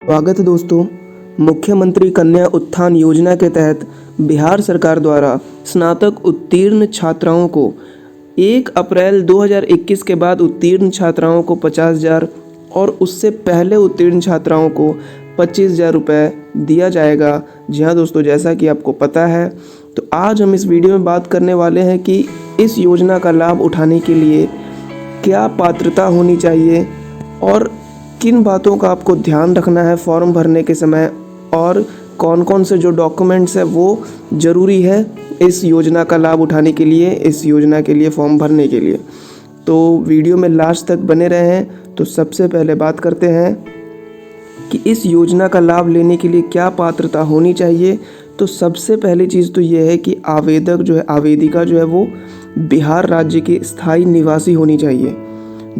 स्वागत है दोस्तों। मुख्यमंत्री कन्या उत्थान योजना के तहत बिहार सरकार द्वारा स्नातक उत्तीर्ण छात्राओं को 1 अप्रैल 2021 के बाद उत्तीर्ण छात्राओं को 50,000 और उससे पहले उत्तीर्ण छात्राओं को 25,000 रुपये दिया जाएगा। जी हाँ दोस्तों, जैसा कि आपको पता है, तो आज हम इस वीडियो में बात करने वाले हैं कि इस योजना का लाभ उठाने के लिए क्या पात्रता होनी चाहिए और किन बातों का आपको ध्यान रखना है फॉर्म भरने के समय, और कौन कौन से जो डॉक्यूमेंट्स है वो ज़रूरी है इस योजना का लाभ उठाने के लिए, इस योजना के लिए फॉर्म भरने के लिए। तो वीडियो में लास्ट तक बने रहें। तो सबसे पहले बात करते हैं कि इस योजना का लाभ लेने के लिए क्या पात्रता होनी चाहिए। तो सबसे पहली चीज़ तो ये है कि आवेदक जो है, आवेदिका जो है वो बिहार राज्य की स्थायी निवासी होनी चाहिए।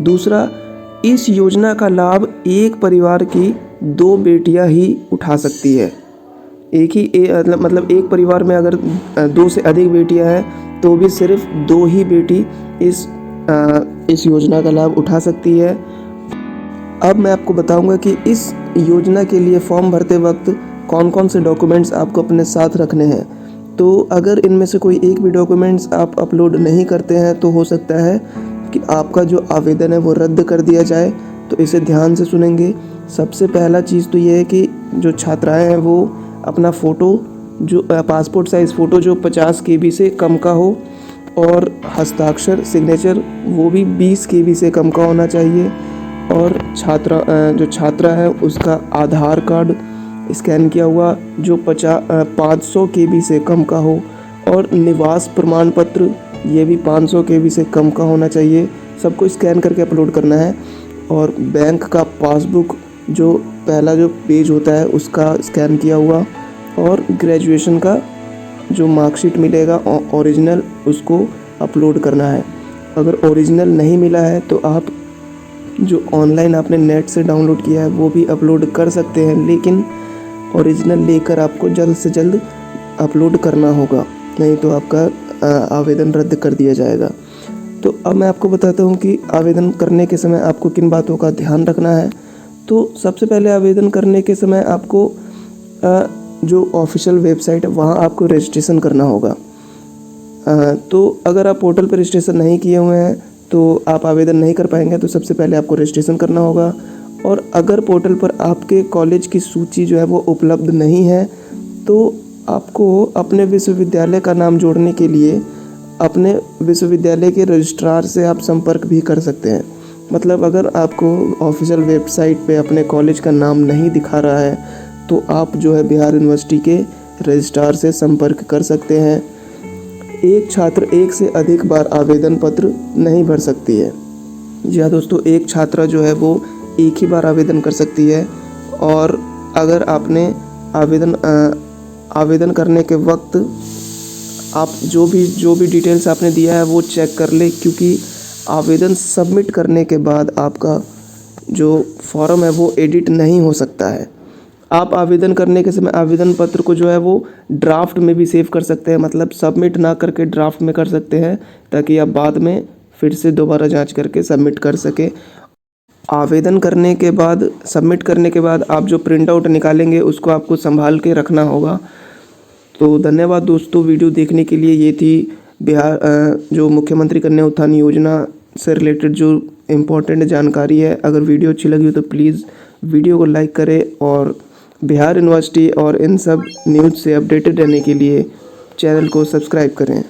दूसरा, इस योजना का लाभ एक परिवार की 2 बेटियां ही उठा सकती है। मतलब एक परिवार में अगर 2 से अधिक बेटियां हैं तो भी सिर्फ 2 ही बेटी इस योजना का लाभ उठा सकती है। अब मैं आपको बताऊंगा कि इस योजना के लिए फॉर्म भरते वक्त कौन कौन से डॉक्यूमेंट्स आपको अपने साथ रखने हैं। तो अगर इनमें से कोई एक भी डॉक्यूमेंट्स आप अपलोड नहीं करते हैं तो हो सकता है कि आपका जो आवेदन है वो रद्द कर दिया जाए। तो इसे ध्यान से सुनेंगे। सबसे पहला चीज़ तो ये है कि जो छात्राएं हैं वो अपना फ़ोटो, जो पासपोर्ट साइज़ फ़ोटो जो 50 KB से कम का हो, और हस्ताक्षर सिग्नेचर वो भी 20 KB से कम का होना चाहिए। और जो छात्रा है उसका आधार कार्ड स्कैन किया हुआ जो 500 KB से कम का हो, और निवास प्रमाण पत्र ये भी 500 KB से कम का होना चाहिए। सबको स्कैन करके अपलोड करना है। और बैंक का पासबुक जो पहला जो पेज होता है उसका स्कैन किया हुआ, और ग्रेजुएशन का जो मार्कशीट मिलेगा ओरिजिनल, उसको अपलोड करना है। अगर ओरिजिनल नहीं मिला है तो आप जो ऑनलाइन आपने नेट से डाउनलोड किया है वो भी अपलोड कर सकते हैं, लेकिन ओरिजिनल लेकर आपको जल्द से जल्द अपलोड करना होगा, नहीं तो आपका आवेदन रद्द कर दिया जाएगा। तो अब मैं आपको बताता हूँ कि आवेदन करने के समय आपको किन बातों का ध्यान रखना है। तो सबसे पहले आवेदन करने के समय आपको जो ऑफिशियल वेबसाइट है वहाँ आपको रजिस्ट्रेशन करना होगा। तो अगर आप पोर्टल पर रजिस्ट्रेशन नहीं किए हुए हैं तो आप आवेदन नहीं कर पाएंगे। तो सबसे पहले आपको रजिस्ट्रेशन करना होगा। और अगर पोर्टल पर आपके कॉलेज की सूची जो है वो उपलब्ध नहीं है तो आपको अपने विश्वविद्यालय का नाम जोड़ने के लिए अपने विश्वविद्यालय के रजिस्ट्रार से आप संपर्क भी कर सकते हैं। मतलब अगर आपको ऑफिशियल वेबसाइट पे अपने कॉलेज का नाम नहीं दिखा रहा है तो आप जो है बिहार यूनिवर्सिटी के रजिस्ट्रार से संपर्क कर सकते हैं। एक छात्र एक से अधिक बार आवेदन पत्र नहीं भर सकती है। जी हाँ दोस्तों, एक छात्रा जो है वो एक ही बार आवेदन कर सकती है। और अगर आपने आवेदन करने के वक्त आप जो भी डिटेल्स आपने दिया है वो चेक कर ले, क्योंकि आवेदन सबमिट करने के बाद आपका जो फॉर्म है वो एडिट नहीं हो सकता है। आप आवेदन करने के समय आवेदन पत्र को जो है वो ड्राफ्ट में भी सेव कर सकते हैं, मतलब सबमिट ना करके ड्राफ्ट में कर सकते हैं, ताकि आप बाद में फिर से दोबारा जांच करके सबमिट कर सके। आवेदन करने के बाद, सबमिट करने के बाद आप जो प्रिंट आउट निकालेंगे उसको आपको संभाल के रखना होगा। तो धन्यवाद दोस्तों वीडियो देखने के लिए। ये थी बिहार जो मुख्यमंत्री कन्या उत्थान योजना से रिलेटेड जो इम्पोर्टेंट जानकारी है। अगर वीडियो अच्छी लगी हो तो प्लीज़ वीडियो को लाइक करें, और बिहार यूनिवर्सिटी और इन सब न्यूज़ से अपडेटेड रहने के लिए चैनल को सब्सक्राइब करें।